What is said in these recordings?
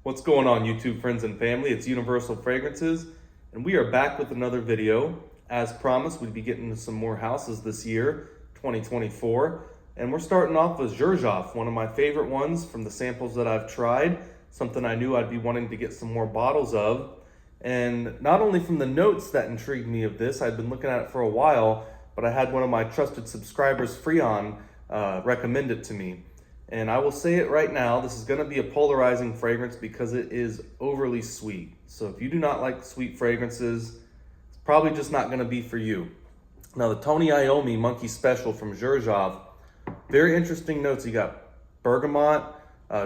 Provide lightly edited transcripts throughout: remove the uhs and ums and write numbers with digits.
What's going on, YouTube friends and family? It's Universal Fragrances, and we are back with another video. As promised, we'd be getting into some more houses this year, 2024, and we're starting off with Xerjoff, one of my favorite ones from the samples that I've tried, something I knew I'd be wanting to get some more bottles of. And not only from the notes that intrigued me of this, I'd been looking at it for a while, but I had one of my trusted subscribers, Freon, recommend it to me. And I will say it right now, this is going to be a polarizing fragrance because it is overly sweet. So if you do not like sweet fragrances, it's probably just not going to be for you. Now the Toney Iommi Monkey Special from Xerjoff, very interesting notes. You got bergamot,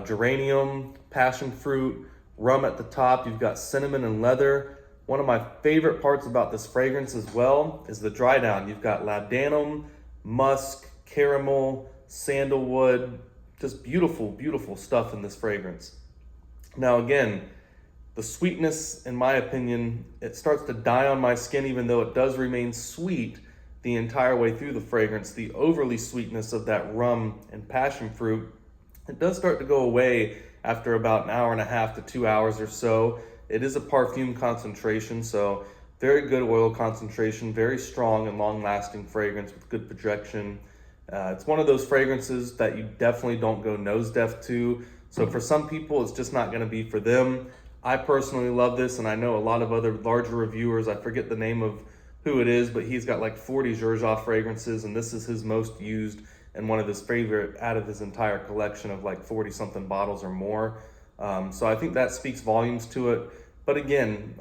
geranium, passion fruit, rum at the top. You've got cinnamon and leather. One of my favorite parts about this fragrance as well is the dry down. You've got labdanum, musk, caramel, sandalwood. Just beautiful, beautiful stuff in this fragrance. Now again, the sweetness, in my opinion, it starts to die on my skin even though it does remain sweet the entire way through the fragrance. The overly sweetness of that rum and passion fruit, it does start to go away after about an hour and a half to 2 hours or so. It is a perfume concentration, so very good oil concentration, very strong and long-lasting fragrance with good projection. It's one of those fragrances that you definitely don't go nose deaf to. So for some people, it's just not going to be for them. I personally love this, and I know a lot of other larger reviewers. I forget the name of who it is, but he's got like 40 Xerjoff fragrances, and this is his most used and one of his favorite out of his entire collection of like 40-something bottles or more. So I think that speaks volumes to it. But again,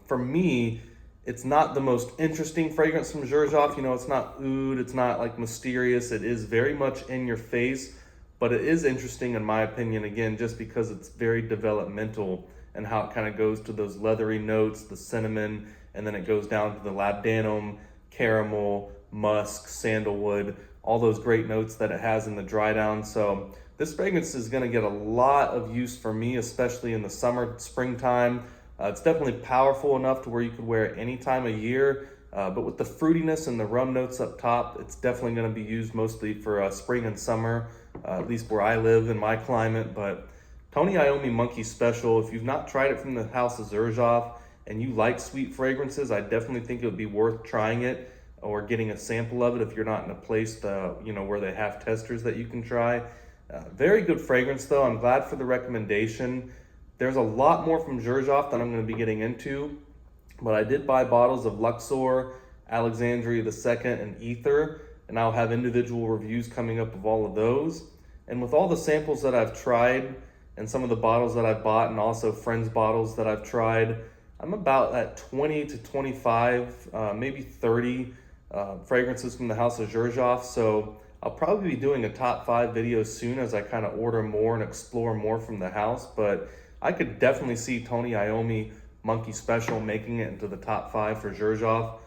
for me, it's not the most interesting fragrance from Xerjoff. You know, it's not oud, it's not like mysterious. It is very much in your face, but it is interesting in my opinion, again, just because it's very developmental and how it kind of goes to those leathery notes, the cinnamon, and then it goes down to the labdanum, caramel, musk, sandalwood, all those great notes that it has in the dry down. So this fragrance is going to get a lot of use for me, especially in the summer, springtime. It's definitely powerful enough to where you could wear it any time of year, but with the fruitiness and the rum notes up top, it's definitely going to be used mostly for spring and summer, at least where I live in my climate. But Toney Iommi Monkey Special, if you've not tried it from the house of Xerjoff and you like sweet fragrances, I definitely think it would be worth trying it or getting a sample of it if you're not in a place where they have testers that you can try. Very good fragrance though. I'm glad for the recommendation. There's a lot more from Xerjoff that I'm going to be getting into, but I did buy bottles of Luxor, Alexandria II, and Ether, and I'll have individual reviews coming up of all of those. And with all the samples that I've tried and some of the bottles that I've bought and also friends' bottles that I've tried, I'm about at 20 to 25, maybe 30 fragrances from the house of Xerjoff. So I'll probably be doing a top 5 video soon as I kind of order more and explore more from the house, but I could definitely see Toney Iommi Monkey Special making it into the top 5 for Xerjoff,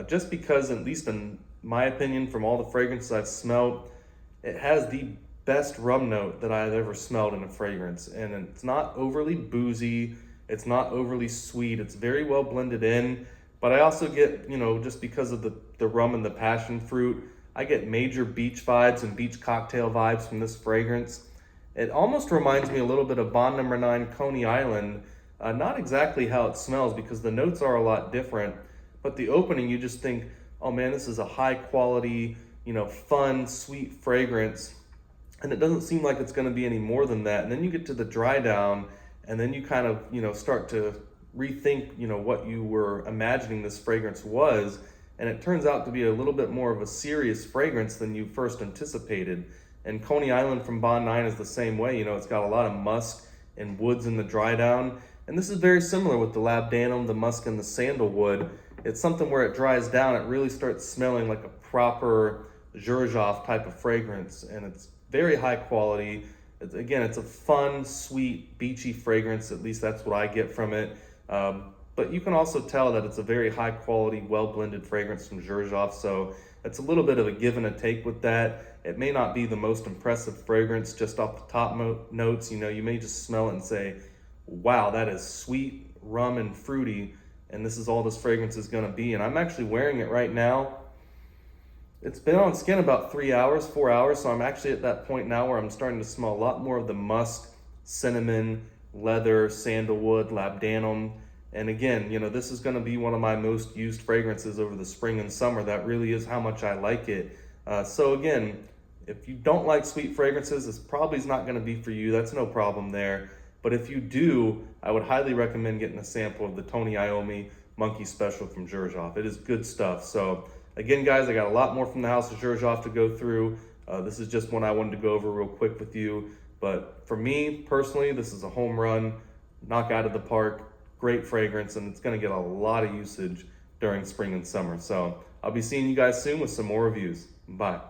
just because, at least in my opinion, from all the fragrances I've smelled, it has the best rum note that I've ever smelled in a fragrance. And it's not overly boozy, it's not overly sweet, it's very well blended in, but I also get, just because of the rum and the passion fruit, I get major beach vibes and beach cocktail vibes from this fragrance. It almost reminds me a little bit of Bond No. 9 Coney Island. Not exactly how it smells because the notes are a lot different, but the opening you just think, oh man, this is a high quality, fun, sweet fragrance. And it doesn't seem like it's going to be any more than that. And then you get to the dry down and then you kind of, start to rethink, what you were imagining this fragrance was. And it turns out to be a little bit more of a serious fragrance than you first anticipated. And Coney Island from Bond 9 is the same way. It's got a lot of musk and woods in the dry down. And this is very similar with the labdanum, the musk, and the sandalwood. It's something where it dries down, it really starts smelling like a proper Xerjoff type of fragrance. And it's very high quality. It's a fun, sweet, beachy fragrance. At least that's what I get from it. But you can also tell that it's a very high quality, well-blended fragrance from Xerjoff. So it's a little bit of a give and a take with that. It may not be the most impressive fragrance just off the top notes. You may just smell it and say, wow, that is sweet, rum, and fruity, and this is all this fragrance is gonna be. And I'm actually wearing it right now. It's been on skin about 3 hours, 4 hours, so I'm actually at that point now where I'm starting to smell a lot more of the musk, cinnamon, leather, sandalwood, labdanum. And again, this is going to be one of my most used fragrances over the spring and summer. That really is how much I like it. So again, if you don't like sweet fragrances, this probably is not going to be for you. That's no problem there. But if you do, I would highly recommend getting a sample of the Toney Iommi Monkey Special from Xerjoff. It is good stuff. So again, guys, I got a lot more from the house of Xerjoff to go through. This is just one I wanted to go over real quick with you. But for me personally, this is a home run, knock out of the park, great fragrance, and it's going to get a lot of usage during spring and summer. So I'll be seeing you guys soon with some more reviews. Bye.